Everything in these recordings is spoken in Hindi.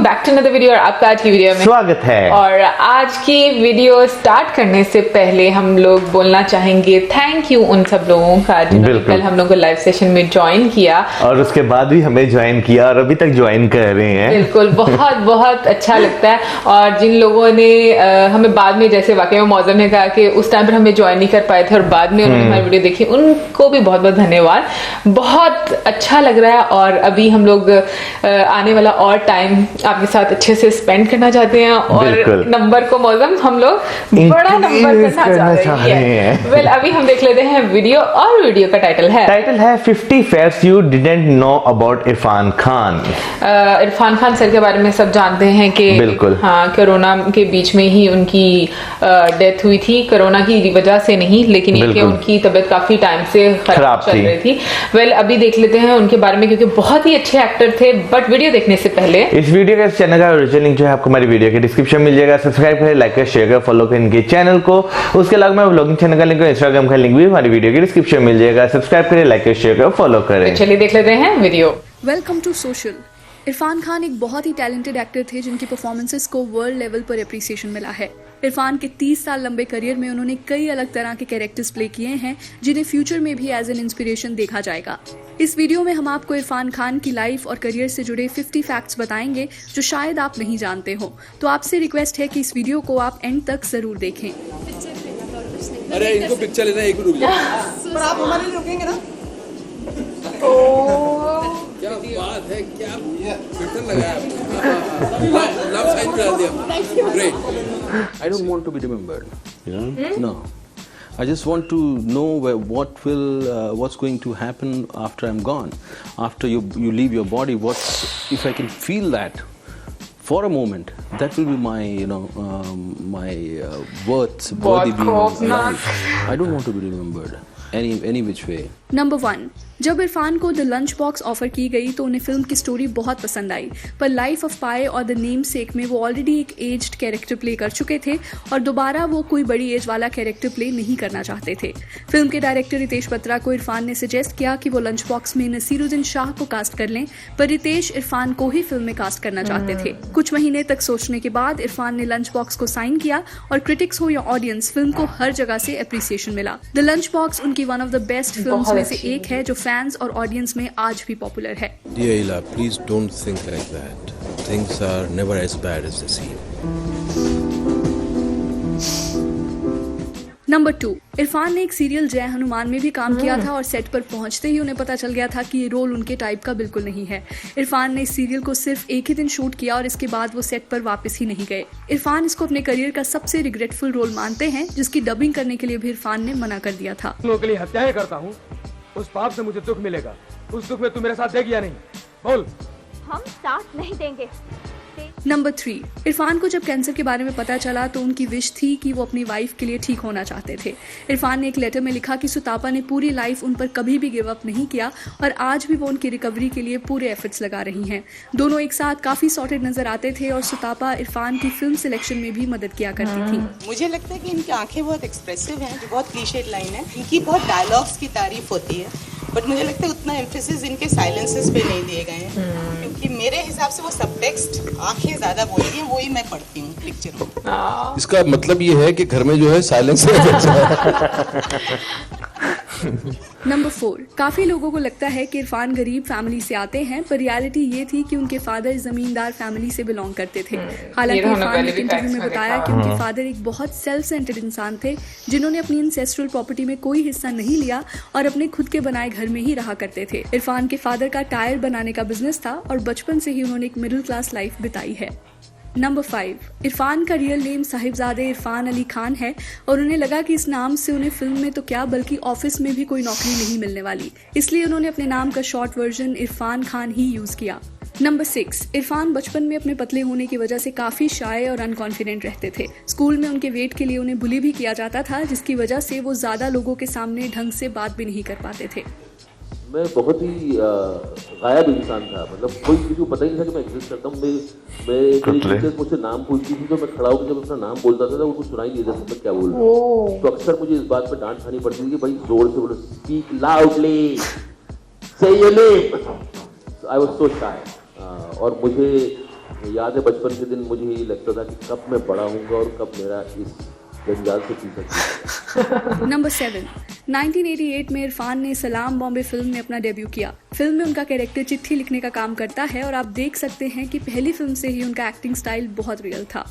Welcome back to another video. और आपका आज की वीडियो में स्वागत है। और आज की वीडियो स्टार्ट करने से पहले हम लोग बोलना चाहेंगे थैंक यू उन सब लोगों का जिन्होंने कल हम लोग को लाइव सेशन में ज्वाइन किया और उसके बाद भी हमें ज्वाइन किया और अभी तक ज्वाइन कर रहे हैं। बिल्कुल, बहुत बहुत अच्छा लगता है। और जिन लोगों ने हमें बाद में, जैसे वाकई में मौजम ने कहा कि उस टाइम पर हमें ज्वाइन नहीं कर पाए थे और बाद में उन्होंने हमारी वीडियो देखी, उनको भी बहुत बहुत धन्यवाद। बहुत अच्छा लग रहा है और अभी हम लोग आने वाला और टाइम आपके साथ अच्छे से स्पेंड करना चाहते हैं और नंबर को मौजम हम लोग बड़ा नंबर करना चाह रहे हैं। वेल, अभी हम देख लेते हैं वीडियो, और वीडियो का टाइटल है 50 facts you didn't know about Irfan Khan. Irfan Khan sir के बारे में सब जानते हैं कि बिल्कुल, हाँ, कोरोना के बीच में ही उनकी डेथ हुई थी। कोरोना की वजह से नहीं, लेकिन ये कि उनकी तबीयत काफी टाइम से खराब चल रही थी। वेल, अभी देख लेते हैं उनके बारे में, क्योंकि बहुत ही अच्छे एक्टर थे। बट वीडियो देखने से पहले इस वीडियो का चैनल का ओरिजिनल लिंक जो है आपको हमारी वीडियो के डिस्क्रिप्शन मिल जाएगा। सब्सक्राइब करें, लाइक करें, शेयर करें, फॉलो करें इनके चैनल को। उसके अलावा मैं व्लॉगिंग चैनल का लिंक और इंस्टाग्राम का लिंक भी हमारी वीडियो के डिस्क्रिप्शन मिल जाएगा। सब्सक्राइब करें, लाइक करें, शेयर करें, फॉलो करें। चलिए देख लेते हैं video. Welcome to social. Irrfan Khan एक बहुत ही टैलेंटेड एक्टर थे जिनकी परफॉर्मेंसेस को वर्ल्ड लेवल पर अप्रिसिएशन मिला है। इरफान के 30 साल लंबे करियर में उन्होंने कई अलग तरह के कैरेक्टर्स प्ले किए हैं जिन्हें फ्यूचर में भी एज एन इंस्पिरेशन देखा जाएगा। इस वीडियो में हम आपको इरफान खान की लाइफ और करियर से जुड़े 50 फैक्ट्स बताएंगे जो शायद आप नहीं जानते हो। तो आपसे रिक्वेस्ट है कि इस वीडियो को आप एंड तक जरूर देखें। अरे इनको पिक्चर लेना, एक रुक जाओ। पर आप हमारे लिए रुकेंगे ना? क्या बात है, क्या फिल्टर लगाया आपने, लव साइन डाल दिया। Great. I don't want to be remembered. Yeah? No. I just want to know what's going to happen after I'm gone. After you leave your body, if I can feel that for a moment, that will be my worth worthy being alive. I don't want to be remembered any which way. Number 1, जब इरफान को द लंच बॉक्स ऑफर की गई तो उन्हें फिल्म की स्टोरी बहुत पसंद आई, पर लाइफ ऑफ पाई और द नेम सेक में वो ऑलरेडी एक एज्ड कैरेक्टर प्ले कर चुके थे और दोबारा वो कोई बड़ी एज वाला कैरेक्टर प्ले नहीं करना चाहते थे। फिल्म के डायरेक्टर रितेश बत्रा को इरफान ने सजेस्ट किया कि वो लंच बॉक्स में नसीरुद्दीन शाह को कास्ट कर लें, पर रितेश इरफान को ही फिल्म में कास्ट करना चाहते थे। कुछ महीने तक सोचने के बाद इरफान ने लंच बॉक्स को साइन किया और क्रिटिक्स हो या ऑडियंस, फिल्म को हर जगह से अप्रिसिएशन मिला। द लंच बॉक्स उनकी one of the best films में से एक है जो फैंस और ऑडियंस में आज भी पॉपुलर है। Dear Ila, please don't think like that. Things are never as bad as they seem. Number 2, Irfan ने एक सीरियल जय हनुमान में भी काम किया था और सेट पर पहुंचते ही उन्हें पता चल गया था कि ये रोल उनके टाइप का बिल्कुल नहीं है। इरफान ने इस सीरियल को सिर्फ एक ही दिन शूट किया और इसके बाद वो सेट पर वापस ही नहीं गए। इरफान इसको अपने करियर का सबसे रिग्रेटफुल रोल मानते हैं, जिसकी डबिंग करने के लिए भी इरफान ने मना कर दिया था। लोगों के लिए हत्याएं करता हूँ, उस पाप से मुझे दुख मिलेगा। उस दुख में तू मेरे साथ देगी या नहीं? बोल। हम साथ नहीं देंगे। नंबर 3, इरफान को जब कैंसर के बारे में पता चला तो उनकी विश थी कि वो अपनी वाइफ के लिए ठीक होना चाहते थे। इरफान ने एक लेटर में लिखा कि सुतापा ने पूरी लाइफ उन पर कभी भी गिव अप नहीं किया और आज भी वो उनकी रिकवरी के लिए पूरे एफर्ट्स लगा रही हैं। दोनों एक साथ काफी सॉर्टेड नजर आते थे और सुतापा इरफान की फिल्म सिलेक्शन में भी मदद किया करती थी। मुझे लगता है कि इनकी आंखें बहुत एक्सप्रेसिव हैं, जो बहुत क्लीशेड लाइन है। इनकी बहुत डायलॉग्स की तारीफ होती है, बट मुझे लगता है उतना एम्फेसिस इनके साइलेंसेस पे नहीं दिए गए हैं, क्योंकि मेरे हिसाब से वो सबटेक्स्ट आंखें ज्यादा बोलती हैं, वही मैं पढ़ती हूँ पिक्चर में। इसका मतलब ये है कि घर में जो है साइलेंस नंबर 4, काफी लोगों को लगता है कि इरफान गरीब फैमिली से आते हैं, पर रियलिटी ये थी कि उनके फादर जमींदार फैमिली से बिलोंग करते थे। हालांकि इरफान ने इंटरव्यू में बताया कि उनके फादर एक बहुत सेल्फ सेंटर्ड इंसान थे जिन्होंने अपनी इंसेस्ट्रल प्रॉपर्टी में कोई हिस्सा नहीं लिया और अपने खुद के बनाए घर में ही रहा करते थे। इरफान के फादर का टायर बनाने का बिजनेस था और बचपन से ही उन्होंने एक मिडिल क्लास लाइफ बिताई है। नंबर 5, इरफान का रियल नेम साहिबजादे इरफान अली खान है और उन्हें लगा कि इस नाम से उन्हें फिल्म में तो क्या बल्कि ऑफिस में भी कोई नौकरी नहीं मिलने वाली, इसलिए उन्होंने अपने नाम का शॉर्ट वर्जन इरफान खान ही यूज किया। नंबर 6, इरफान बचपन में अपने पतले होने की वजह से काफी शाय और अनकॉन्फिडेंट रहते थे। स्कूल में उनके वेट के लिए उन्हें बुली भी किया जाता था, जिसकी वजह से वो ज्यादा लोगों के सामने ढंग से बात भी नहीं कर पाते थे। मैं बहुत ही गायब इंसान था, मतलब कोई किसी को पता ही नहीं था कि मैं एग्जिस्ट करता हूँ। मेरी टीचर्स मुझसे नाम पूछती थी तो मैं खड़ा होकर जब अपना नाम बोलता था तो उनको सुनाई नहीं देता था क्या बोल रहा हूँ। तो अक्सर मुझे इस बात पर डांट खानी पड़ती थी कि भाई जोर से बोलो, speak loudly, say your name. I was so shy. और मुझे याद है बचपन के दिन मुझे यही लगता था कि कब मैं बड़ा होऊंगा और कब मेरा इस जंजाल से पीछा छूटेगा। नंबर 7, 1988 में इरफान ने सलाम बॉम्बे फिल्म में अपना डेब्यू किया। फिल्म में उनका कैरेक्टर चिट्ठी लिखने का काम करता है और आप देख सकते हैं कि पहली फिल्म से ही उनका एक्टिंग स्टाइल बहुत रियल था।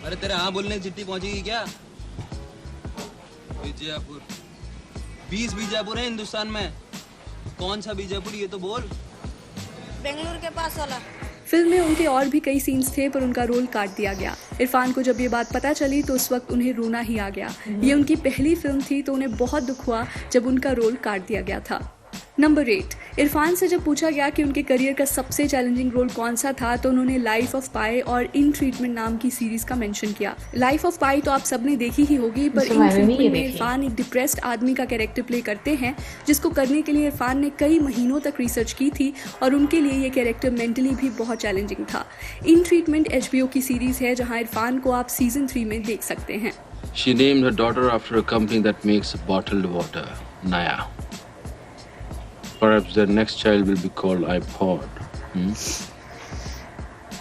अरे तेरे हाँ बोलने की चिट्ठी पहुंचेगी क्या? बीजापुर 20 बीजापुर है हिंदुस्तान में, कौन सा बीजापुर ये तो बोल। बेंगलुरु के पास वाला। फिल्म में उनके और भी कई सीन्स थे पर उनका रोल काट दिया गया। इरफान को जब ये बात पता चली तो उस वक्त उन्हें रोना ही आ गया। ये उनकी पहली फिल्म थी तो उन्हें बहुत दुख हुआ जब उनका रोल काट दिया गया था। नंबर 8, इरफान से जब पूछा गया कि उनके करियर का सबसे चैलेंजिंग रोल कौन सा था तो उन्होंने लाइफ ऑफ पाई और इन ट्रीटमेंट नाम की सीरीज का मेंशन किया। लाइफ ऑफ पाई तो आप सबने देखी ही होगी, पर इन ट्रीटमेंट में इरफान एक डिप्रेस्ड आदमी का कैरेक्टर प्ले करते हैं जिसको करने के लिए इरफान ने कई महीनों तक रिसर्च की थी और उनके लिए ये कैरेक्टर मेंटली भी बहुत चैलेंजिंग था। इन ट्रीटमेंट HBO की सीरीज है जहाँ इरफान को आप सीजन 3 में देख सकते हैं। She named her daughter after a company that makes bottled water, Naya. Perhaps their next child will be called iPod.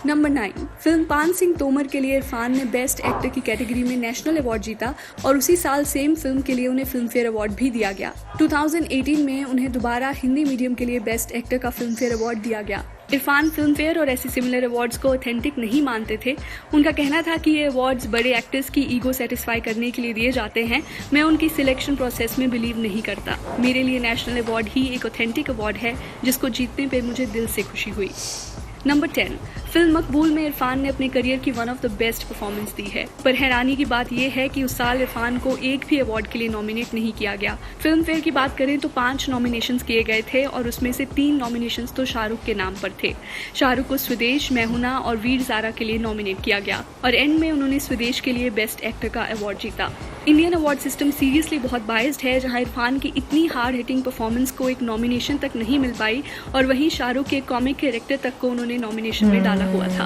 Number 9, film पान सिंह तोमर के लिए इरफान ने बेस्ट एक्टर की कैटेगरी में नेशनल अवार्ड जीता और उसी साल सेम फिल्म के लिए उन्हें फिल्म फेयर अवार्ड भी दिया गया। 2018 में उन्हें दोबारा हिंदी मीडियम के लिए बेस्ट एक्टर का फिल्म फेयर अवार्ड दिया गया। इरफान फिल्म फेयर और ऐसी सिमिलर अवार्ड्स को ऑथेंटिक नहीं मानते थे। उनका कहना था कि ये अवार्ड्स बड़े एक्टर्स की ईगो सेटिस्फाई करने के लिए दिए जाते हैं। मैं उनकी सिलेक्शन प्रोसेस में बिलीव नहीं करता। मेरे लिए नेशनल अवार्ड ही एक ऑथेंटिक अवार्ड है जिसको जीतने पे मुझे दिल से खुशी हुई। नंबर 10, फिल्म मकबूल में इरफान ने अपने करियर की one of the best performance दी है, पर हैरानी की बात यह है कि उस साल इरफान को एक भी अवार्ड के लिए नॉमिनेट नहीं किया गया। फिल्म फेयर की बात करें तो 5 नॉमिनेशंस किए गए थे और उसमें से 3 नॉमिनेशंस तो शाहरुख के नाम पर थे। शाहरुख को स्वदेश, मैहुना और वीर ज़ारा के लिए नॉमिनेट किया गया और एंड में उन्होंने स्वदेश के लिए बेस्ट एक्टर का अवार्ड जीता। इंडियन अवार्ड सिस्टम सीरियसली बहुत बायस्ड है, जहां इरफान की इतनी हार्ड हिटिंग परफॉर्मेंस को एक नॉमिनेशन तक नहीं मिल पाई और वहीं शाहरुख के कॉमिक कैरेक्टर तक को उन्होंने नॉमिनेशन में डाला हुआ था।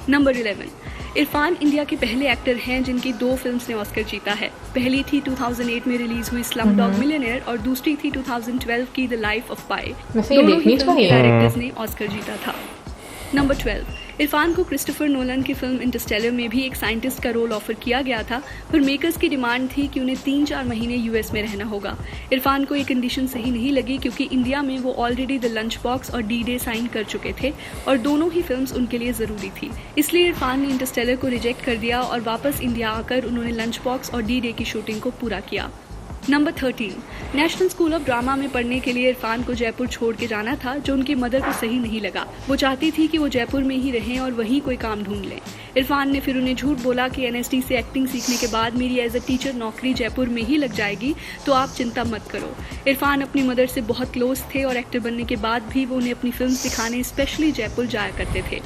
नंबर 11, इरफान इंडिया के पहले एक्टर हैं जिनकी 2 फिल्म्स ने ऑस्कर जीता है। पहली थी 2008 में रिलीज हुई स्लमडॉग मिलियनेयर और दूसरी थी 2012 की द लाइफ ऑफ पाई। दोनों ही फिल्म के डायरेक्टर्स ने ऑस्कर जीता था। नंबर 12, इरफान को क्रिस्टोफर नोलन की फिल्म इंटरस्टेलर में भी एक साइंटिस्ट का रोल ऑफर किया गया था, पर मेकर्स की डिमांड थी कि उन्हें 3-4 महीने US में रहना होगा। इरफान को ये कंडीशन सही नहीं लगी क्योंकि इंडिया में वो ऑलरेडी द लंच बॉक्स और D-Day साइन कर चुके थे और दोनों ही फिल्म्स उनके लिए ज़रूरी थी। इसलिए इरफान ने इंटरस्टेलर को रिजेक्ट कर दिया और वापस इंडिया आकर उन्होंने लंच बॉक्स और D-Day की शूटिंग को पूरा किया। Number 13, national school of drama में पढ़ने के लिए इरफान को जयपुर छोड़ के जाना था, जो उनकी मदर को सही नहीं लगा। वो चाहती थी कि वो जयपुर में ही रहें और वहीं कोई काम ढूंढ लें। इरफान ने फिर उन्हें झूठ बोला कि NSD से एक्टिंग सीखने के बाद मेरी एज अ टीचर नौकरी जयपुर में ही लग जाएगी, तो आप चिंता मत करो। इरफान अपनी मदर से बहुत क्लोज थे और एक्टर बनने के बाद भी वो उन्हें अपनी फिल्म दिखाने स्पेशली जयपुर जाया करते थे।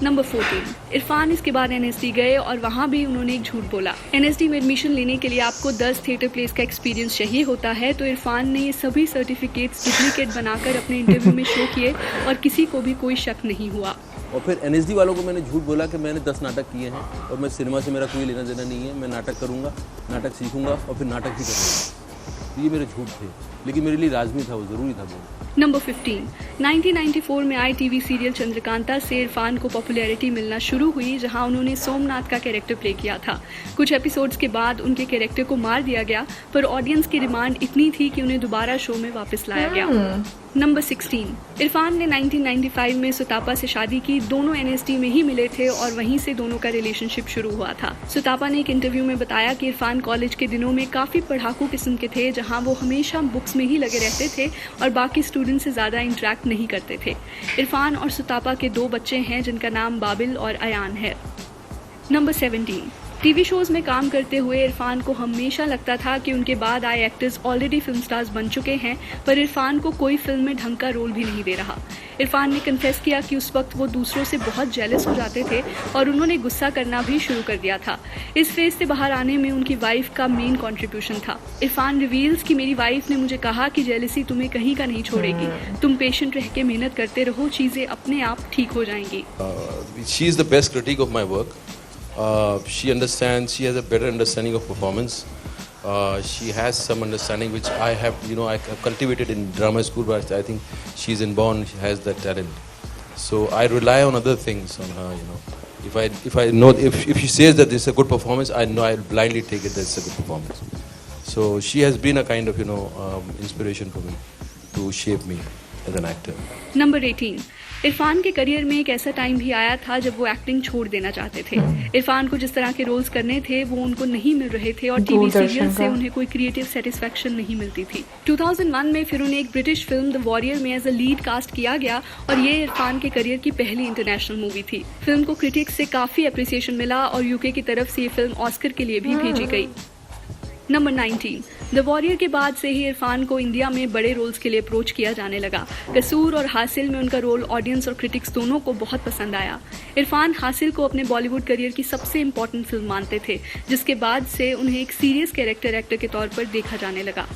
नंबर 14, इरफान इसके बाद NSD गए और वहाँ भी उन्होंने एक झूठ बोला। NSD में एडमिशन लेने के लिए आपको 10 थिएटर प्लेस का एक्सपीरियंस चाहिए होता है, तो इरफान ने ये सभी सर्टिफिकेट्स डुप्लीकेट बनाकर अपने इंटरव्यू में शो किए और किसी को भी कोई शक नहीं हुआ। और फिर NSD वालों को मैंने झूठ बोला कि मैंने 10 नाटक किए हैं और मैं सिनेमा से मेरा कोई लेना देना नहीं है, मैं नाटक करूँगा, नाटक सीखूंगा और फिर नाटक ही करूँगा। ये मेरे झूठ थे, लेकिन मेरे लिए लाजमी था, वो ज़रूरी था वो। नंबर 15, 1994 में आई टीवी सीरियल चंद्रकांता से इरफान को पॉपुलैरिटी मिलना शुरू हुई, जहां उन्होंने सोमनाथ का कैरेक्टर प्ले किया था। कुछ एपिसोड्स के बाद उनके कैरेक्टर को मार दिया गया, पर ऑडियंस की डिमांड इतनी थी कि उन्हें दोबारा शो में वापस लाया गया। नंबर 16, इरफान ने 1995 में सुतापा से शादी की। दोनों NSD में ही मिले थे और वहीं से दोनों का रिलेशनशिप शुरू हुआ था। सुतापा ने एक इंटरव्यू में बताया कि इरफान कॉलेज के दिनों में काफ़ी पढ़ाकू किस्म के थे, जहां वो हमेशा बुक्स में ही लगे रहते थे और बाकी स्टूडेंट से ज़्यादा इंटरेक्ट नहीं करते थे। इरफान और सुतापा के 2 बच्चे हैं जिनका नाम बाबिल और अयान है। नंबर 17, टीवी शोज़ में काम करते हुए इरफान को हमेशा लगता था कि उनके बाद आए एक्टर्स ऑलरेडी फिल्म स्टार्स बन चुके हैं, पर इरफान को कोई फिल्म में ढंग का रोल भी नहीं दे रहा। इरफान ने कन्फेस किया कि उस वक्त वो दूसरों से बहुत जेलस हो जाते थे और उन्होंने गुस्सा करना भी शुरू कर दिया था। इस फेज से बाहर आने में उनकी वाइफ का मेन कंट्रीब्यूशन था। इरफान रिवील्स कि मेरी वाइफ ने मुझे कहा कि जेलसी तुम्हें कहीं का नहीं छोड़ेगी, तुम पेशेंट रह के मेहनत करते रहो, चीज़ें अपने आप ठीक हो जाएंगी। She is the best critic of my work. She understands, she has a better understanding of performance. She has some understanding which I have cultivated in drama school, but I think she's inborn, she has that talent. So I rely on other things on her, you know. If I know if she says that this is a good performance, I know I'll blindly take it that it's a good performance. So she has been a kind of inspiration for me to shape me as an actor. Number 18, Irfan के करियर में एक ऐसा टाइम भी आया था जब वो एक्टिंग छोड़ देना चाहते थे। इरफान को जिस तरह के रोल्स करने थे वो उनको नहीं मिल रहे थे और टीवी सीरियल से उन्हें कोई क्रिएटिव सेटिस्फेक्शन नहीं मिलती थी। 2001 में फिर उन्हें एक ब्रिटिश फिल्म द वॉरियर में एज अ लीड कास्ट किया गया और ये इरफान के करियर की पहली इंटरनेशनल मूवी थी। फिल्म को क्रिटिक्स से काफी अप्रिसिएशन मिला और यूके की तरफ से ये फिल्म ऑस्कर के लिए भी भेजी गई। नंबर 19, द वॉरियर के बाद से ही इरफान को इंडिया में बड़े रोल्स के लिए अप्रोच किया जाने लगा। कसूर और हासिल में उनका रोल ऑडियंस और क्रिटिक्स दोनों को बहुत पसंद आया। इरफान हासिल को अपने बॉलीवुड करियर की सबसे इम्पोर्टेंट फिल्म मानते थे, जिसके बाद से उन्हें एक सीरियस कैरेक्टर एक्टर के तौर पर देखा जाने लगा।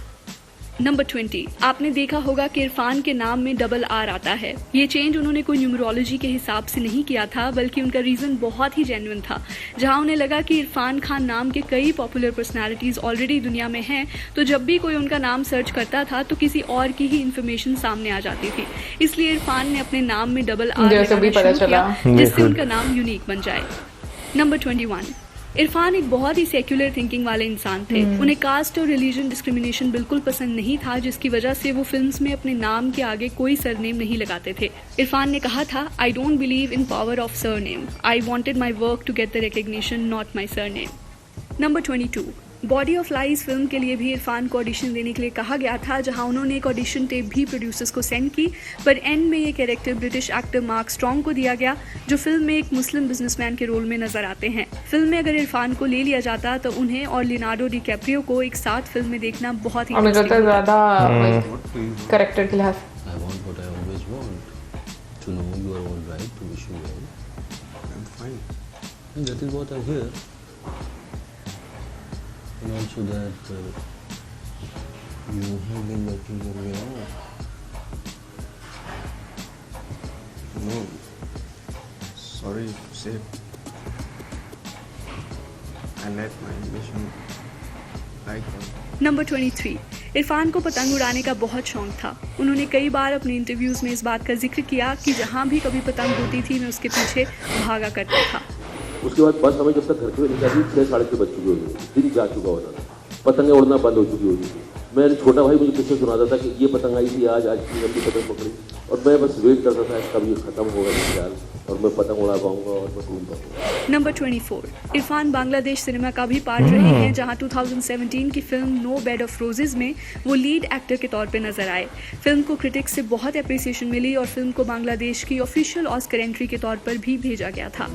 नंबर 20, आपने देखा होगा कि इरफान के नाम में डबल आर आता है। ये चेंज उन्होंने कोई न्यूमरोलॉजी के हिसाब से नहीं किया था, बल्कि उनका रीजन बहुत ही जेन्युइन था। जहां उन्हें लगा कि इरफान खान नाम के कई पॉपुलर पर्सनालिटीज ऑलरेडी दुनिया में हैं, तो जब भी कोई उनका नाम सर्च करता था तो किसी और की ही इन्फॉर्मेशन सामने आ जाती थी। इसलिए इरफान ने अपने नाम में डबल आर लगाना शुरू किया, जिससे उनका नाम यूनिक बन जाए। नंबर 21, इरफान एक बहुत ही सेक्युलर थिंकिंग वाले इंसान थे। उन्हें कास्ट और रिलीजन डिस्क्रिमिनेशन बिल्कुल पसंद नहीं था, जिसकी वजह से वो फिल्म्स में अपने नाम के आगे कोई सरनेम नहीं लगाते थे। इरफान ने कहा था, I don't believe in power of surname, I wanted my work to get the recognition, not my surname. Number 22, body of lies film के लिए भी इरफान को ऑडिशन देने के लिए कहा गया था, जहां उन्होंने एक ऑडिशन टेप भी प्रोड्यूसर्स को सेंड की, पर एंड में ये character British actor mark strong को दिया गया, जो फिल्म में एक मुस्लिम बिजनेसमैन के रोल में नजर आते हैं। फिल्म में अगर इरफान को ले लिया जाता तो उन्हें और लियोनार्डो डिकैप्रियो को एक साथ फिल्म में देखना बहुत ही कैरेक्टर के लिहाज and also that you have been working your way out. No, sorry to say, I let my ambition like that. Number 23, Irfan को पतंग उड़ाने का बहुत शौक था। उन्होंने कई बार अपने इंटरव्यूज में इस बात का जिक्र किया कि जहाँ भी कभी पतंग उड़ती थी मैं उसके पीछे भागा करता था। उसके बाद बस हमें जब तक घर के निकली 6 साढ़े 6 बज चुके होते, दिन जा चुका होता था, पतंगें उड़ना बंद हो चुकी होती थी। मेरा छोटा भाई मुझे किससे सुनाता था कि ये पतंग आई थी आज की लंबी पतंग पकड़ी, और मैं बस वेट करता था कब ये खत्म होगा ख्याल और मैं पतंग उड़ा पाऊंगा और मैं घूम पाऊंगा। नंबर 24, इरफान बांग्लादेश सिनेमा का भी पार्ट रहे हैं, जहां 2017 की film no bed of roses में वो लीड एक्टर के तौर पे नजर आए। फिल्म को क्रिटिक्स से बहुत अप्रिसिएशन मिली और फिल्म को बांग्लादेश की ऑफिशियल ऑस्कर एंट्री के तौर पर भी भेजा गया था।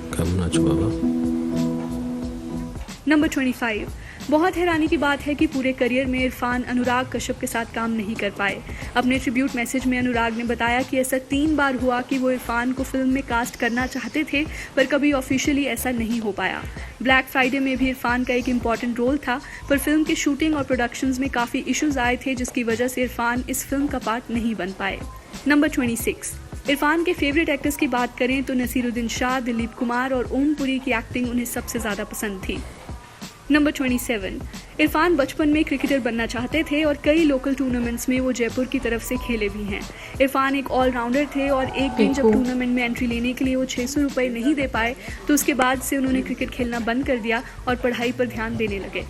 नंबर 25, बहुत हैरानी की बात है कि पूरे करियर में इरफान अनुराग कश्यप के साथ काम नहीं कर पाए। अपने ट्रिब्यूट मैसेज में अनुराग ने बताया कि ऐसा 3 बार हुआ कि वो इरफान को फिल्म में कास्ट करना चाहते थे, पर कभी ऑफिशियली ऐसा नहीं हो पाया। ब्लैक फ्राइडे में भी इरफान का एक इम्पॉर्टेंट रोल था, पर फिल्म के शूटिंग और प्रोडक्शंस में काफ़ी इश्यूज आए थे, जिसकी वजह से इरफान इस फिल्म का पार्ट नहीं बन पाए। नंबर 26, इरफान के फेवरेट एक्टर्स की बात करें तो नसीरुद्दीन शाह, दिलीप कुमार और ओम पुरी की एक्टिंग उन्हें सबसे ज़्यादा पसंद थी। नंबर 27, इरफान बचपन में क्रिकेटर बनना चाहते थे और कई लोकल टूर्नामेंट्स में वो जयपुर की तरफ से खेले भी हैं। इरफान एक ऑलराउंडर थे और एक दिन जब टूर्नामेंट में एंट्री लेने के लिए वो 600 रुपये नहीं दे पाए, तो उसके बाद से उन्होंने क्रिकेट खेलना बंद कर दिया और पढ़ाई पर ध्यान देने लगे।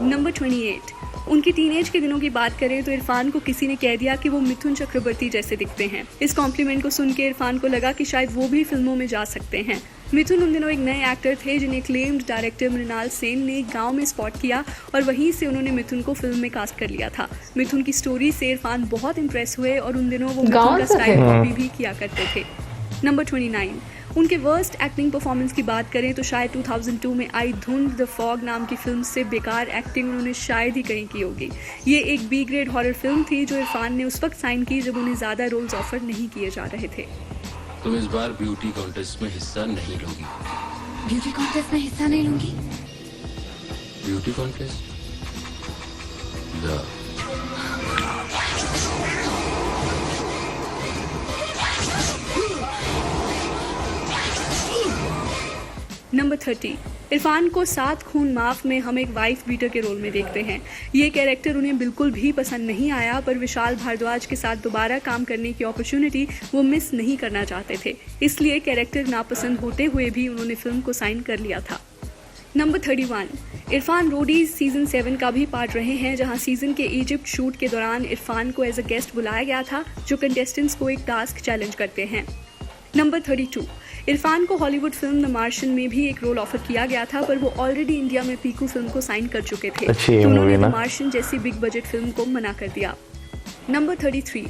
नंबर 28, उनकी टीनेज के दिनों की बात करें तो इरफान को किसी ने कह दिया कि वो मिथुन चक्रवर्ती जैसे दिखते हैं। इस कॉम्प्लीमेंट को सुन के इरफान को लगा कि शायद वो भी फिल्मों में जा सकते हैं। मिथुन उन दिनों एक नए एक्टर थे जिन्हें एक्लेम्ड डायरेक्टर मृणाल सेन ने गांव में स्पॉट किया और वहीं से उन्होंने मिथुन को फिल्म में कास्ट कर लिया था। मिथुन की स्टोरी से इरफान बहुत इंप्रेस हुए और उन दिनों वो मिथुन का स्टाइल कॉपी भी किया करते थे। नंबर 29, उनके वर्स्ट एक्टिंग परफॉर्मेंस की बात करें तो शायद 2002 में आई धुंध द फॉग नाम की फिल्म से बेकार एक्टिंग उन्होंने शायद ही कहीं की होगी। ये एक बी ग्रेड हॉरर फिल्म थी जो इरफान ने उस वक्त साइन की जब उन्हें ज़्यादा रोल्स ऑफर नहीं किए जा रहे थे। तुम इस बार ब्यूटी कॉन्टेस्ट में हिस्सा नहीं लोगी। ब्यूटी कॉन्टेस्ट में हिस्सा नहीं लूंगी? Beauty contest? नंबर 30, इरफान को 7 खून माफ में हम एक वाइफ बीटर के रोल में देखते हैं। ये कैरेक्टर उन्हें बिल्कुल भी पसंद नहीं आया, पर विशाल भारद्वाज के साथ दोबारा काम करने की अपॉर्चुनिटी वो मिस नहीं करना चाहते थे, इसलिए कैरेक्टर नापसंद होते हुए भी उन्होंने फिल्म को साइन कर लिया था। नंबर 31, इरफान रोडीज सीजन 7 का भी पार्ट रहे हैं, जहां सीजन के इजिप्ट शूट के दौरान इरफान को एज अ गेस्ट बुलाया गया था, जो कंटेस्टेंट्स को एक टास्क चैलेंज करते हैं। नंबर 32, इरफान को हॉलीवुड फिल्म द मार्शियन में भी एक रोल ऑफर किया गया था, पर वो ऑलरेडी इंडिया में पीकू फिल्म को साइन कर चुके थे, तो उन्होंने द मार्शियन जैसी बिग बजट फिल्म को मना कर दिया। नंबर 33,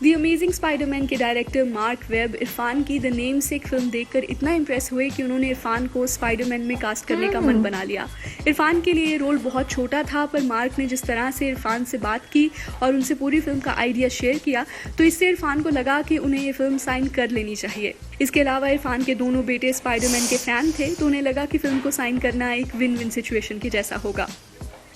द अमेजिंग स्पाइडरमैन के डायरेक्टर मार्क वेब इरफान की द नेमसेक फिल्म देखकर इतना इम्प्रेस हुए कि उन्होंने इरफान को स्पाइडरमैन में कास्ट करने का मन बना लिया। इरफान के लिए ये रोल बहुत छोटा था, पर मार्क ने जिस तरह से इरफान से बात की और उनसे पूरी फिल्म का आइडिया शेयर किया, तो इससे इरफान को लगा कि उन्हें ये फिल्म साइन कर लेनी चाहिए। इसके अलावा इरफान के दोनों बेटे स्पाइडरमैन के फैन थे, तो उन्हें लगा कि फिल्म को साइन करना एक विन विन सिचुएशन के जैसा होगा।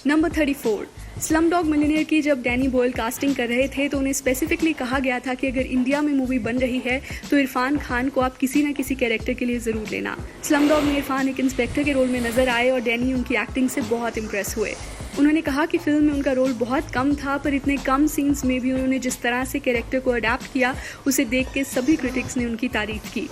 नंबर 34, स्लमडॉग मिलियनेयर की जब डैनी बॉयल कास्टिंग कर रहे थे, तो उन्हें स्पेसिफिकली कहा गया था कि अगर इंडिया में मूवी बन रही है तो इरफान खान को आप किसी न किसी कैरेक्टर के लिए ज़रूर लेना। स्लमडॉग में इरफान एक इंस्पेक्टर के रोल में नजर आए और डैनी उनकी एक्टिंग से बहुत इम्प्रेस हुए। उन्होंने कहा कि फिल्म में उनका रोल बहुत कम था, पर इतने कम सीन्स में भी उन्होंने जिस तरह से कैरेक्टर को अडेप्ट किया, उसे देख के सभी क्रिटिक्स ने उनकी तारीफ की।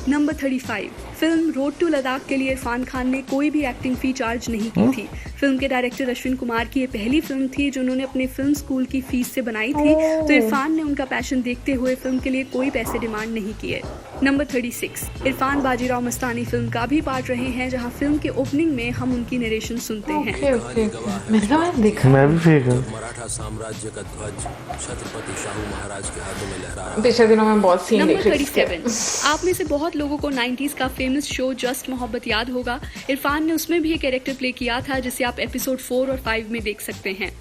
Number 35, film road to Ladakh के लिए इरफान खान ने कोई भी एक्टिंग फी चार्ज नहीं की थी। फिल्म के डायरेक्टर अश्विन कुमार की ये पहली फिल्म थी जो उन्होंने अपने फिल्म स्कूल की फीस से बनाई थी, तो इरफान ने उनका पैशन देखते हुए फिल्म के लिए कोई पैसे डिमांड नहीं किए। नंबर 36, इरफान बाजीराव मस्तानी फिल्म का भी पार्ट रहे हैं, जहां फिल्म के ओपनिंग में हम उनकी नरेशन सुनते हैं। मैं भी फेक हूं। मराठा साम्राज्य का ध्वज छत्रपति शाहू महाराज के हाथों में लहरा रहा। पिछले दिनों में बहुत सीन नंबर 37, आप में से बहुत लोगों को 90s का फेमस शो जस्ट मोहब्बत याद होगा। इरफान ने उसमें भी एक कैरेक्टर प्ले किया था, जिसे आप एपिसोड 4 और 5 में देख सकते हैं।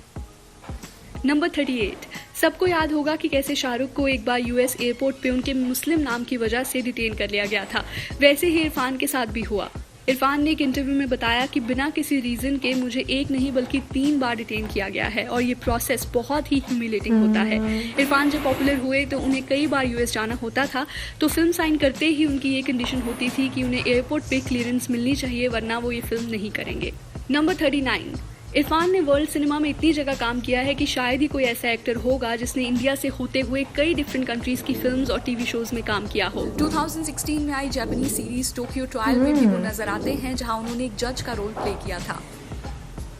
नंबर 38, सबको याद होगा कि कैसे शाहरुख को एक बार यूएस एयरपोर्ट पे उनके मुस्लिम नाम की वजह से डिटेन कर लिया गया था। वैसे ही इरफान के साथ भी हुआ। इरफान ने एक इंटरव्यू में बताया कि बिना किसी रीजन के मुझे एक नहीं बल्कि 3 बार डिटेन किया गया है और ये प्रोसेस बहुत ही ह्यूमिलेटिंग होता है। इरफान जब पॉपुलर हुए तो उन्हें कई बार यूएस जाना होता था, तो फिल्म साइन करते ही उनकी ये कंडीशन होती थी कि उन्हें एयरपोर्ट पे क्लियरेंस मिलनी चाहिए, वरना वो ये फिल्म नहीं करेंगे। नंबर 39, इरफान ने वर्ल्ड सिनेमा में इतनी जगह काम किया है कि शायद ही कोई ऐसा एक्टर होगा जिसने इंडिया से होते हुए कई डिफरेंट कंट्रीज की फिल्म्स और टीवी शोज में काम किया हो। 2016 में आई जापानीज सीरीज टोक्यो ट्रायल में भी वो नजर आते हैं, जहां उन्होंने एक जज का रोल प्ले किया था।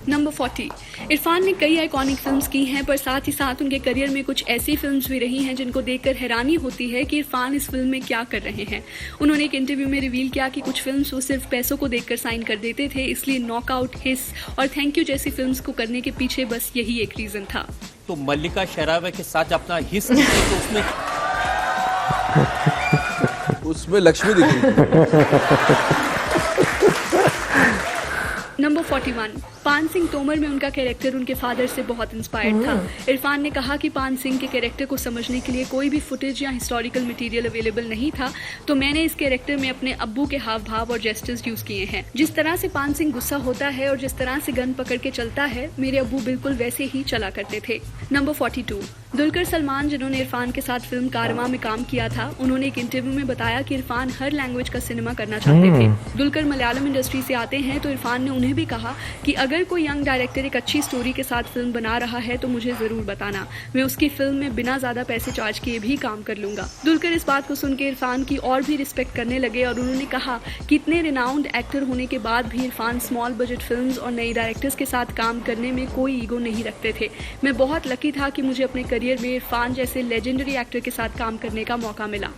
नंबर 40, इरफान ने कई आइकॉनिक फिल्म्स की हैं, पर साथ ही साथ उनके करियर में कुछ ऐसी फिल्म्स भी रही हैं जिनको देखकर हैरानी होती है कि इरफान इस फिल्म में क्या कर रहे हैं। उन्होंने एक इंटरव्यू में रिवील किया कि कुछ फिल्म्स वो सिर्फ पैसों को देखकर साइन कर देते थे, इसलिए नॉकआउट, हिस और थैंक यू जैसी फिल्म्स को करने के पीछे बस यही एक रीजन था। तो मल्लिका शेरावत के साथ अपना हिस तो उसमें लक्ष्मी दिखी। नंबर 41, पान सिंह तोमर में उनका कैरेक्टर उनके फादर से बहुत इंस्पायर्ड था। इरफान ने कहा कि पान सिंह के कैरेक्टर को समझने के लिए कोई भी फुटेज या हिस्टोरिकल मटेरियल अवेलेबल नहीं था, तो मैंने इस कैरेक्टर में अपने अब्बू के हाव भाव और जेस्चर्स यूज किए हैं। जिस तरह से पान सिंह गुस्सा होता है और जिस तरह से गन पकड़ के चलता है, मेरे अब्बू बिल्कुल वैसे ही चला करते थे। नंबर 42, दुलकर सलमान, जिन्होंने इरफान के साथ फिल्म कारवां में काम किया था, उन्होंने एक इंटरव्यू में बताया कि इरफान हर लैंग्वेज का सिनेमा करना चाहते थे। दुलकर मलयालम इंडस्ट्री से आते हैं, तो इरफान ने उन्हें भी कहा कि अगर कोई यंग डायरेक्टर एक अच्छी स्टोरी के साथ फिल्म बना रहा है तो मुझे जरूर बताना, मैं उसकी फिल्म में बिना ज्यादा पैसे चार्ज किए भी काम कर लूंगा। दुलकर इस बात को सुन के इरफान की और भी रिस्पेक्ट करने लगे और उन्होंने कहा कि इतने रिनाउंड एक्टर होने के बाद भी इरफान स्मॉल बजट फिल्म्स और नई डायरेक्टर्स के साथ काम करने में कोई ईगो नहीं रखते थे। मैं बहुत लकी था कि मुझे अपने करियर में इरफान जैसे लेजेंडरी एक्टर के साथ काम करने का मौका मिला।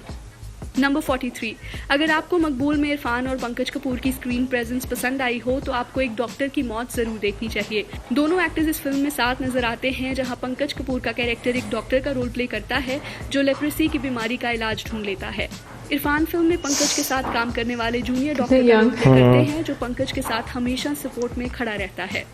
नंबर 43, अगर आपको मकबूल में इरफान और पंकज कपूर की स्क्रीन प्रेजेंस पसंद आई हो तो आपको एक डॉक्टर की मौत जरूर देखनी चाहिए। दोनों एक्टर्स इस फिल्म में साथ नजर आते हैं, जहां पंकज कपूर का कैरेक्टर एक डॉक्टर का रोल प्ले करता है जो लेप्रेसी की बीमारी का इलाज ढूंढ लेता है। इरफान फिल्म में पंकज के साथ काम करने वाले जूनियर डॉक्टर का रोल प्ले करते हैं, जो पंकज के साथ हमेशा सपोर्ट में खड़ा रहता है।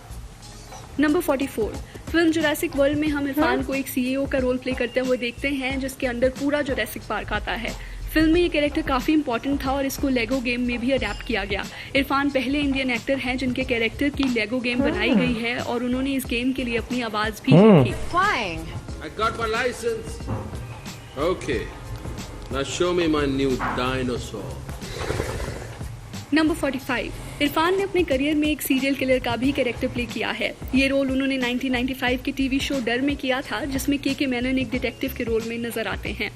नंबर 44, फिल्म जुरासिक वर्ल्ड में हम इरफान को एक CEO का रोल प्ले करते हुए देखते हैं, जिसके अंदर पूरा जुरासिक पार्क आता है। फिल्म में ये कैरेक्टर काफी इंपॉर्टेंट था और इसको लेगो गेम में भी अडेप्ट किया गया। इरफान पहले इंडियन एक्टर हैं जिनके कैरेक्टर की लेगो गेम बनाई गई है और उन्होंने इस गेम के लिए अपनी आवाज भी दी थी। I got my license. Okay. Now show me my new dinosaur. Number 45, Irfan ने अपने करियर में एक सीरियल किलर का भी कैरेक्टर प्ले किया है। ये रोल उन्होंने 1995 के टीवी शो डर में किया था, जिसमें के मेनन एक डिटेक्टिव के रोल में नजर आते हैं।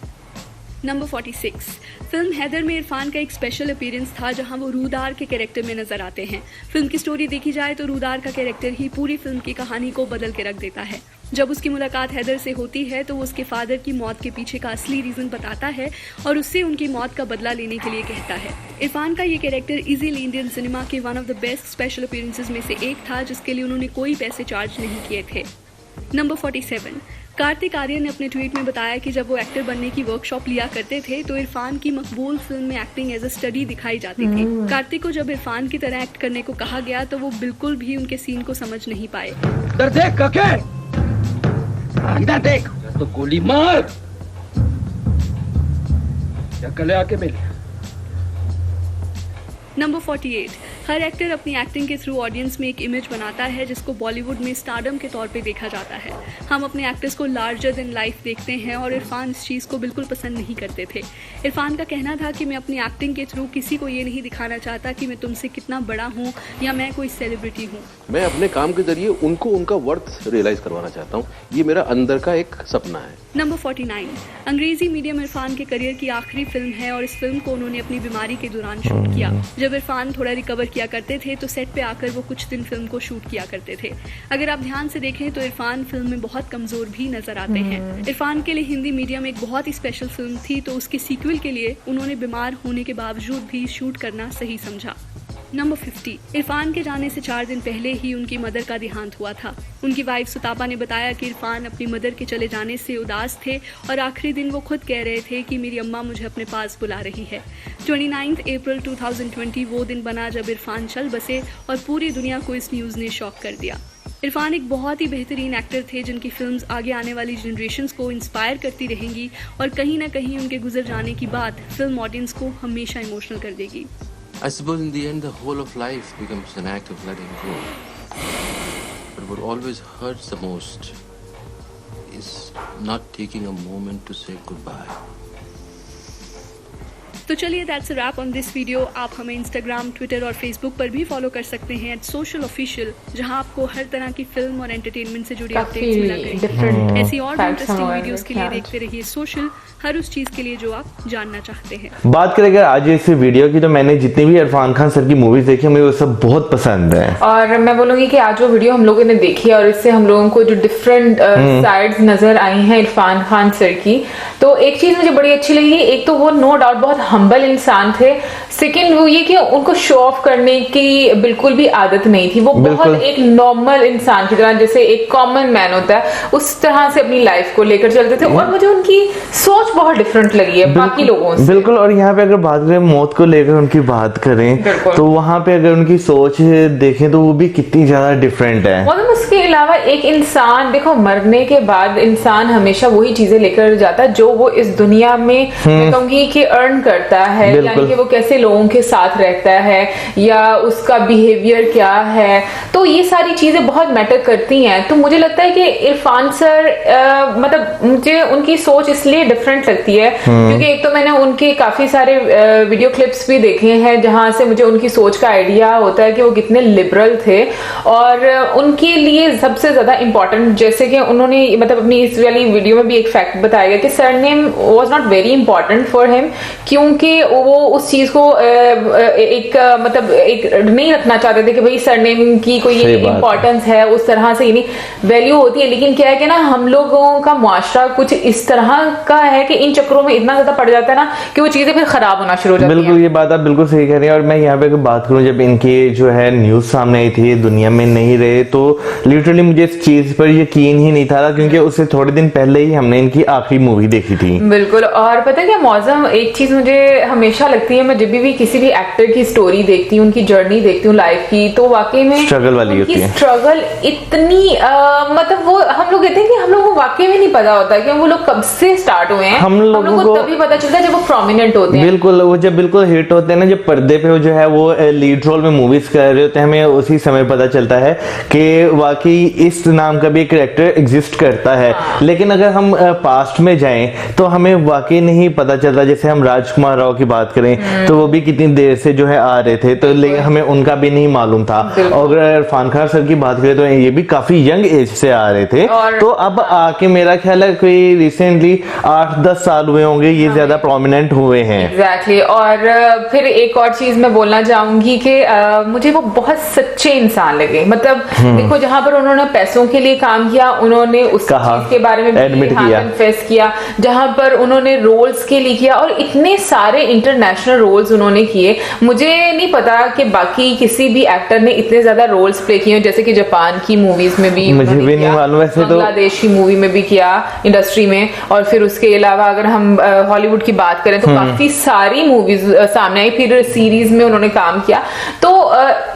नंबर 46, फिल्म हैदर में इरफान का एक स्पेशल अपीयरेंस था, जहां वो रूदार के कैरेक्टर में नजर आते हैं। फिल्म की स्टोरी देखी जाए तो रूदार का कैरेक्टर ही पूरी फिल्म की कहानी को बदल के रख देता है। जब उसकी मुलाकात हैदर से होती है तो वो उसके फादर की मौत के पीछे का असली रीजन बताता है और उससे उनकी मौत का बदला लेने के लिए कहता है। इरफान का ये कैरेक्टर इजीली इंडियन सिनेमा के one of the best special appearances में से एक था, जिसके लिए उन्होंने कोई पैसे चार्ज नहीं किए थे। नंबर 47, कार्तिक आर्यन ने अपने ट्वीट में बताया कि जब वो एक्टर बनने की वर्कशॉप लिया करते थे तो इरफान की मकबूल फिल्म में एक्टिंग एज अ स्टडी दिखाई जाती थी। कार्तिक को जब इरफान की तरह एक्ट करने को कहा गया तो वो बिल्कुल भी उनके सीन को समझ नहीं पाए। अंदर देख काके, अंदर देख तो गोली मार या कले आके मिल। नंबर 48, हर एक्टर अपनी एक्टिंग के थ्रू ऑडियंस में एक इमेज बनाता है जिसको बॉलीवुड में स्टारडम के तौर पे देखा जाता है। हम अपने एक्टर्स को लार्जर देन लाइफ देखते हैं और इरफान इस चीज़ को बिल्कुल पसंद नहीं करते थे। इरफान का कहना था कि मैं अपनी एक्टिंग के थ्रू किसी को ये नहीं दिखाना चाहता कि मैं तुमसे कितना बड़ा हूँ या मैं कोई सेलिब्रिटी हूँ। मैं अपने काम के जरिए उनको उनका वर्थ रियलाइज करवाना चाहता हूँ। ये मेरा अंदर का एक सपना है। नंबर 49, अंग्रेजी मीडियम इरफान के करियर की आखिरी फिल्म है और इस फिल्म को उन्होंने अपनी बीमारी के दौरान शूट किया। जब इरफान थोड़ा रिकवर किया करते थे तो सेट पे आकर वो कुछ दिन फिल्म को शूट किया करते थे। अगर आप ध्यान से देखें तो इरफान फिल्म में बहुत कमजोर भी नजर आते हैं। इरफान के लिए हिंदी मीडियम एक बहुत ही स्पेशल फिल्म थी, तो उसके सीक्वल के लिए उन्होंने बीमार होने के बावजूद भी शूट करना सही समझा। नंबर 50, इरफान के जाने से 4 दिन पहले ही उनकी मदर का देहांत हुआ था। उनकी वाइफ सुतापा ने बताया कि इरफान अपनी मदर के चले जाने से उदास थे और आखिरी दिन वो खुद कह रहे थे कि मेरी अम्मा मुझे अपने पास बुला रही है। 29 अप्रैल 2020 वो दिन बना जब इरफान चल बसे और पूरी दुनिया को इस न्यूज़ ने शॉक कर दिया। इरफान एक बहुत ही बेहतरीन एक्टर थे जिनकी फिल्म्स आगे आने वाली जनरेशन्स को इंस्पायर करती रहेंगी और कहीं ना कहीं उनके गुजर जाने की बात फिल्म ऑडियंस को हमेशा इमोशनल कर देगी। I suppose in the end the whole of life becomes an act of letting go. But what always hurts the most is not taking a moment to say goodbye. तो चलिए that's a wrap on this video. आप हमें इंस्टाग्राम, ट्विटर और फेसबुक पर भी फॉलो कर सकते हैं @socialofficial, जहां आपको हर तरह की फिल्म और एंटरटेनमेंट से जुड़ी अपडेट्स मिला करेंगी। ऐसी और इंटरेस्टिंग वीडियोस के लिए देखते रहिए सोशल, हर उस चीज के लिए जो आप जानना चाहते हैं। बात करें अगर आज इस वीडियो की, तो मैंने जितनी भी इरफान खान सर की मूवीज देखी मुझे वो सब बहुत पसंद है। और मैं बोलूंगी कि आज वो वीडियो हम लोगों ने देखी है और इससे हम लोगों को जो डिफरेंट साइड्स नजर आई हैं इरफान खान सर की, तो एक चीज मुझे बड़ी अच्छी लगी। एक तो वो नो डाउट बहुत हम्बल इंसान थे। सेकंड वो ये कि उनको शो ऑफ करने की बिल्कुल भी आदत नहीं थी। वो बहुत एक नॉर्मल इंसान की तरह, जैसे एक कॉमन मैन होता है उस तरह से अपनी लाइफ को लेकर चलते थे और मुझे उनकी सोच बहुत डिफरेंट लगी है बाकी लोगों से। बिल्कुल। और यहाँ पे अगर बात करें मौत को लेकर उनकी बात करें तो वहाँ पे अगर उनकी सोच देखें तो वो भी कितनी ज्यादा डिफरेंट है। मतलब उसके अलावा एक इंसान, देखो मरने के बाद इंसान हमेशा वही चीजें लेकर जाता है जो वो इस दुनिया में मैं कहूंगी कि अर्न करता है, यानी कि वो कैसे लोगों के साथ रहता है या उसका बिहेवियर क्या है, तो ये सारी चीजें बहुत मैटर करती हैं। तो मुझे लगता है कि इरफान सर मतलब मुझे उनकी सोच इसलिए डिफरेंट लगती है क्योंकि एक तो मैंने उनके काफी सारे वीडियो क्लिप्स भी देखे हैं जहां से मुझे उनकी सोच का आइडिया होता है कि वो कितने लिबरल थे और उनके लिए सबसे ज्यादा इंपॉर्टेंट, जैसे कि उन्होंने मतलब अपनी इस वाली वीडियो में भी एक फैक्ट बताया गया कि surname was not very important for him, क्योंकि वो उस चीज को एक मतलब एक नहीं रखना चाहते थे कि भाई सरनेम की कोई इंपॉर्टेंस है, उस तरह से नहीं वैल्यू होती है। लेकिन क्या है कि ना हम लोगों का मुआशरा कुछ इस तरह का है कि इन चक्करों में इतना ज्यादा पड़ जाता है ना कि वो चीजें फिर खराब होना शुरू हो जाती हैं। बिल्कुल, ये बात आप बिल्कुल सही कह रहे हैं। और मैं यहाँ पे बात करूं, जब इनकी जो है न्यूज सामने आई थी दुनिया में नहीं रहे, तो लिटरली मुझे इस चीज पर यकीन ही नहीं था क्योंकि उससे थोड़े दिन पहले ही हमने इनकी आखिरी मूवी देखी थी। बिल्कुल। और पता है क्या मौसम, एक चीज मुझे हमेशा लगती है, मैं जब भी किसी भी एक्टर की स्टोरी देखती हूँ, उनकी जर्नी देखती हूँ लाइफ की, तो वाकई में स्ट्रगल वाली होती है। स्ट्रगल इतनी मतलब वो हम लोग कहते हैं कि हम लोगों को वाकई में नहीं पता होता कि वो लोग कब से स्टार्ट हुए हैं। हम लोगों को तभी पता चलता है जब वो प्रोमिनेंट होते हैं। बिल्कुल, वो जब बिल्कुल हिट होते हैं ना, जब पर्दे पे जो है वो लीड रोल में मूवीज कर रहे होते हैं, हमें उसी समय पता चलता है कि वाकई इस नाम का भी एक कैरेक्टर एग्जिस्ट करता है। लेकिन अगर हम पास्ट में जाएं तो हमें वाकई नहीं पता चलता। जैसे हम राजकुमार कुमार राव की बात करें तो वो भी कितनी देर से जो है आ रहे थे, तो लेकिन हमें उनका भी नहीं मालूम था। और अगर इरफान खान सर की बात करें तो ये भी काफी यंग एज से आ रहे थे, तो अब आके मेरा ख्याल है कोई रिसेंटली 8-10 साल हुए होंगे ये ज्यादा प्रोमिनेंट हुए हैं। एग्जैक्टली। और फिर एक और चीज मैं बोलना चाहूंगी कि मुझे वो बहुत सच्चे इंसान लगे। मतलब देखो, जहां पर उन्होंने पैसों के लिए काम किया, उन्होंने उस चीज के बारे में एडमिट किया, कन्फेस किया। जहां पर उन्होंने रोल्स के लिए किया, और इतने सारे इंटरनेशनल रोल्स उन्होंने किए। मुझे नहीं पता कि बाकी किसी भी एक्टर ने इतने ज्यादा रोल्स प्ले किए, जैसे कि जापान की मूवीज में भी, मुझे भी नहीं मालूम, वैसे तो बांग्लादेश की मूवी में भी किया इंडस्ट्री में, और फिर उसके अलावा अगर हम हॉलीवुड की बात करें तो काफी सारी मूवीज सामने आई, फिर सीरीज में उन्होंने काम किया। तो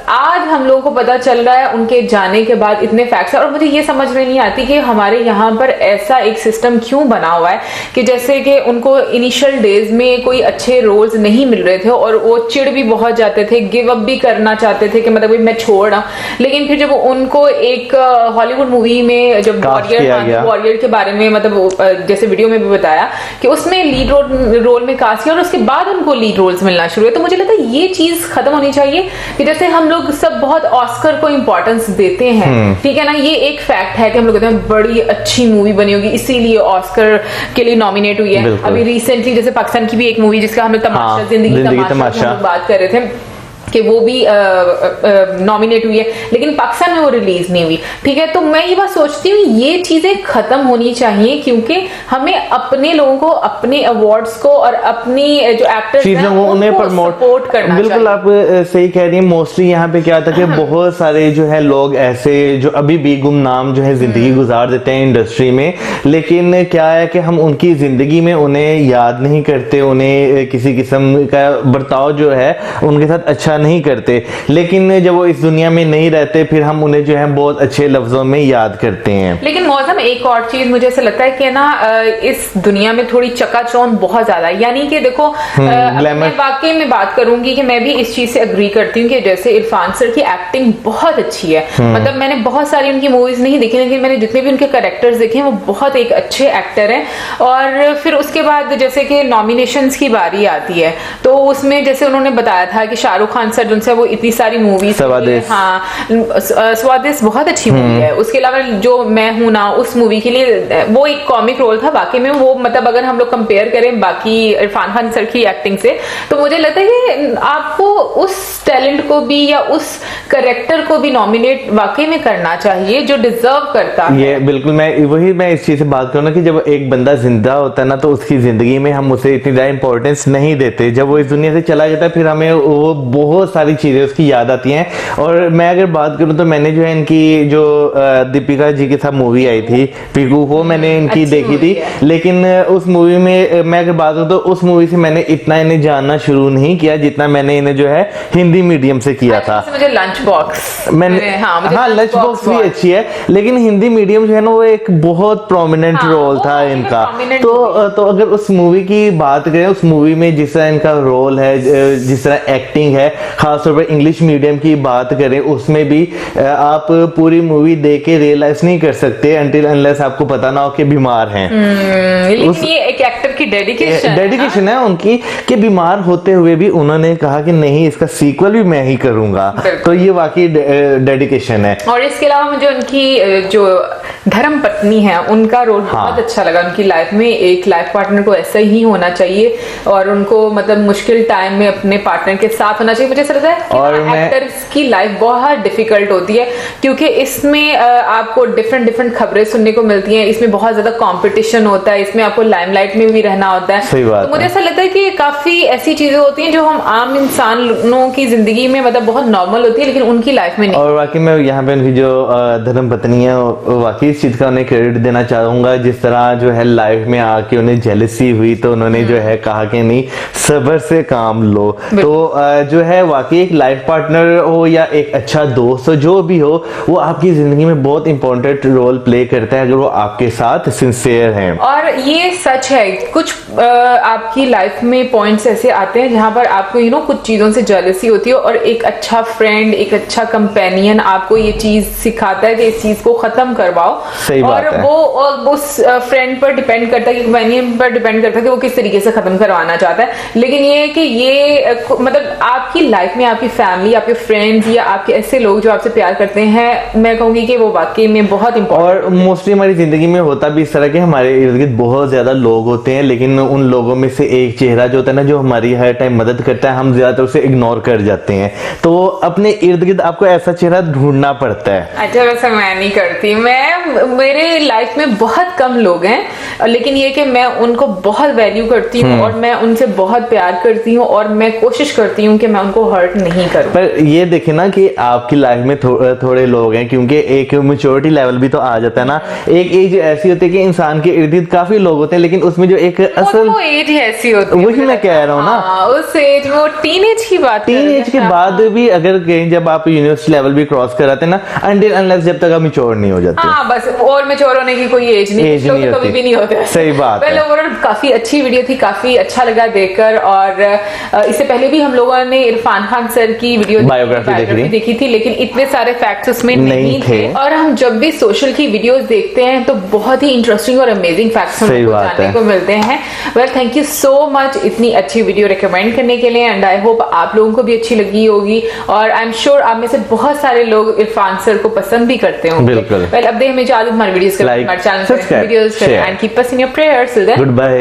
आज हम लोगों को पता चल रहा है उनके जाने के बाद इतने फैक्ट्स, और मुझे ये समझ में नहीं आती कि हमारे यहाँ पर ऐसा एक सिस्टम क्यों बना हुआ है कि जैसे कि उनको इनिशियल डेज में कोई अच्छे रोल्स नहीं मिल रहे थे और वो चिढ़ भी बहुत जाते थे, गिव अप भी करना चाहते थे कि मतलब मैं छोड़ रहा हूं। लेकिन फिर जब उनको एक हॉलीवुड मूवी में जब वॉरियर के बारे में मतलब जैसे वीडियो में भी बताया कि उसमें लीड रोल में कास्ट किया और उसके बाद उनको लीड रोल्स मिलना शुरू हुए, तो मुझे लगता है ये चीज खत्म होनी चाहिए कि जैसे हम लोग सब बहुत ऑस्कर को इंपॉर्टेंस देते हैं, ठीक है ना, ये एक फैक्ट है कि हम लोग कहते हैं बड़ी अच्छी मूवी बनी होगी इसीलिए ऑस्कर के लिए नॉमिनेट हुई है। अभी रिसेंटली जैसे पाकिस्तान की भी एक मूवी जिसका हम लोग तमाशा जिंदगी तमाशा बात कर रहे थे कि वो भी नॉमिनेट हुई है, लेकिन पाकिस्तान में वो रिलीज नहीं हुई, ठीक है। तो मैं ये बात सोचती हूँ ये चीजें खत्म होनी चाहिए, क्योंकि हमें अपने लोगों को, अपने अवार्ड्स को और अपनी जो एक्टर्स हैं उनको सपोर्ट करना चाहिए। बिल्कुल आप सही कह रही हैं। मोस्टली यहाँ पे क्या होता है कि बहुत सारे जो है लोग ऐसे जो अभी भी गुमनाम जो है जिंदगी गुजार देते हैं इंडस्ट्री में, लेकिन क्या है कि हम उनकी जिंदगी में उन्हें याद नहीं करते, उन्हें किसी किस्म का बर्ताव जो है उनके साथ अच्छा नहीं करते, लेकिन जब वो इस दुनिया में नहीं रहते फिर हम उन्हें जो है बहुत अच्छे लफ्जों में याद करते हैं। लेकिन मौसम एक और चीज मुझे ऐसा लगता है कि ना इस दुनिया में थोड़ी चकाचौंध बहुत ज्यादा है, यानी कि देखो मैं वाकई में बात करूंगी कि मैं भी इस चीज से अग्री करती हूँ कि जैसे इरफान सर की एक्टिंग बहुत अच्छी है। मतलब मैंने बहुत सारी उनकी मूवीज नहीं देखी, लेकिन मैंने जितने भी उनके कैरेक्टर्स देखे हैं वो बहुत एक अच्छे एक्टर हैं। और फिर उसके बाद जैसे कि नॉमिनेशंस की बारी आती है तो उसमें जैसे उन्होंने बताया था कि शाहरुख खान सर जिनसे वो इतनी सारी मूवीज, स्वादिश बहुत अच्छी मूवी है। उसके अलावा जो मैं हूं ना उस मूवी के लिए वो एक कॉमिक रोल था, बाकी में वो मतलब अगर हम लोग कंपेयर करें बाकी इरफान खान सर की एक्टिंग से तो मुझे लगता है कि आपको उस टैलेंट को भी या उस कैरेक्टर को भी नॉमिनेट वाकई में करना चाहिए जो डिजर्व करता है। ये बिल्कुल मैं इस चीज से बात करूँ ना कि जब एक बंदा जिंदा होता है ना तो उसकी जिंदगी में हम उसे इतनी ज्यादा इंपॉर्टेंस नहीं देते, जब वो इस दुनिया से चला जाता है फिर हमें वो बहुत सारी चीजें उसकी याद आती हैं। और मैं अगर बात करूं तो मैंने जो है इनकी जो दीपिका जी के साथ मूवी आई थी पीकू, वो मैंने इनकी देखी थी, लेकिन उस मूवी में मैं अगर बात करूं तो उस मूवी से मैंने इतना इन्हें जानना शुरू नहीं किया जितना मैंने इन्हें जो है हिंदी मीडियम से किया था। मुझे लंच बॉक्स लंच बॉक्स भी अच्छी है, लेकिन हिंदी मीडियम जो है ना वो एक बहुत प्रोमिनेंट रोल था इनका। तो अगर उस मूवी की बात करें, उस मूवी में जिस तरह इनका रोल है, जिस तरह एक्टिंग है, खासतौर पर इंग्लिश मीडियम की बात करें उसमें भी आप पूरी मूवी देख के रियलाइज नहीं कर सकते अनटिल अनलेस आपको पता ना हो कि बीमार हैं। लेकिन ये एक एक्टर की डेडिकेशन है उनकी कि बीमार होते हुए भी उन्होंने कहा कि नहीं इसका सीक्वल भी मैं ही करूंगा, तो ये वाकई डेडिकेशन है। और इसके अलावा मुझे उनकी जो धर्म पत्नी है उनका रोल बहुत अच्छा लगा। उनकी लाइफ में एक लाइफ पार्टनर को ऐसा ही होना चाहिए और उनको मतलब मुश्किल टाइम में अपने पार्टनर के साथ होना चाहिए। मुझे ऐसा लगता है और एक्टर्स की लाइफ बहुत डिफिकल्ट होती है क्योंकि इसमें आपको डिफरेंट खबरें सुनने को मिलती हैं, इसमें बहुत ज्यादा कंपटीशन होता है, इसमें आपको लाइमलाइट में भी रहना होता है। तो मुझे ऐसा लगता है कि काफी ऐसी चीजें होती हैं जो हम आम इंसानों की जिंदगी में मतलब बहुत नॉर्मल होती है लेकिन उनकी लाइफ में नहीं। और वाकई में यहाँ पे उनकी जो धर्म पत्नी है वाकई इस चीज का उन्हें क्रेडिट देना चाहूंगा, जिस तरह जो है लाइफ में आके उन्हें जेलसी हुई तो उन्होंने जो है कहा कि नहीं सब्र से काम लो। तो जो है वाकई एक लाइफ पार्टनर हो या एक अच्छा दोस्त हो, जो भी हो, वो आपकी जिंदगी में बहुत इंपॉर्टेंट रोल प्ले करता है अगर वो आपके साथ सिंसियर हैं। और ये सच है, कुछ आपकी लाइफ में पॉइंट्स ऐसे आते हैं जहां पर आपको कुछ चीजों से जेलसी होती है हो और एक अच्छा फ्रेंड, एक अच्छा कंपेनियन आपको ये चीज सिखाता है कि इस चीज को खत्म करवाओ। सही और बात है। वो उस फ्रेंड पर डिपेंड करता है, कंपेनियन पर डिपेंड करता है कि वो किस तरीके से खत्म करवाना चाहता है। लेकिन ये है कि ये मतलब आपकी लाइफ में आपकी फैमिली, आपके फ्रेंड्स या आपके ऐसे लोग जो आपसे प्यार करते हैं, मैं कहूंगी कि वो वाकई में बहुत इंपॉर्टेंट। और मोस्टली हमारी जिंदगी में होता भी इस तरह के, हमारे इर्द गिर्द बहुत ज्यादा लोग होते हैं, लेकिन उन लोगों में से एक चेहरा जो होता है ना, जो हमारी हर टाइम मदद करता है, हम ज्यादातर उसे इग्नोर कर जाते हैं। तो अपने इर्द गिर्द आपको ऐसा चेहरा ढूंढना पड़ता है। अच्छा, वैसे मैं नहीं करती। मेरे लाइफ में बहुत कम लोग हैं, लेकिन ये कि मैं उनको बहुत वैल्यू करती हूँ और मैं उनसे बहुत प्यार करती हूँ और मैं कोशिश करती हूँ कि मैं उनको हर्ट नहीं करूँ। पर ये देखे ना कि आपकी लाइफ में थोड़े लोग हैं, क्योंकि एक मैच्योरिटी लेवल भी तो आ जाता है ना। एक एज ऐसी होती है कि इंसान के इर्द गिर्द काफी लोग होते हैं, लेकिन उसमें जो एक असल वो एज ऐसी होती है, वही मैं कह रहा हूँ ना, उस एज में वो टीनेज की बात, टीनेज के बाद भी अगर कहीं जब आप यूनिवर्सिटी लेवल भी क्रॉस कर आते हैं ना, अनटिल अनलेस जब तक आप मैच्योर नहीं हो जाते। हाँ, बस और मैच्योर होने की कोई एज नहीं, एज नहीं तो कभी भी नहीं होते। सही बात है। ओवरऑल काफी अच्छी वीडियो थी, काफी अच्छा लगा देखकर। और इससे पहले भी हम लोगों ने इरफान खान सर की वीडियो बायोग्राफी देखी थी, लेकिन इतने सारे फैक्ट्स उसमें नहीं थे। और हम जब भी सोशल की वीडियोस देखते हैं तो बहुत ही इंटरेस्टिंग और अमेजिंग फैक्ट्स हमको जानने को मिलते हैं। Well, thank you so much इतनी अच्छी वीडियो रिकमेंड करने के लिए, एंड आई होप आप लोगों को भी अच्छी लगी होगी। और आई एम श्योर आप में से बहुत सारे लोग इरफान सर को पसंद भी करते होंगे। बिल्कुल। वेल, अब दे हमें इजाजत, हमारी वीडियोस हमारे channel videos and keep us in your prayers. Good bye.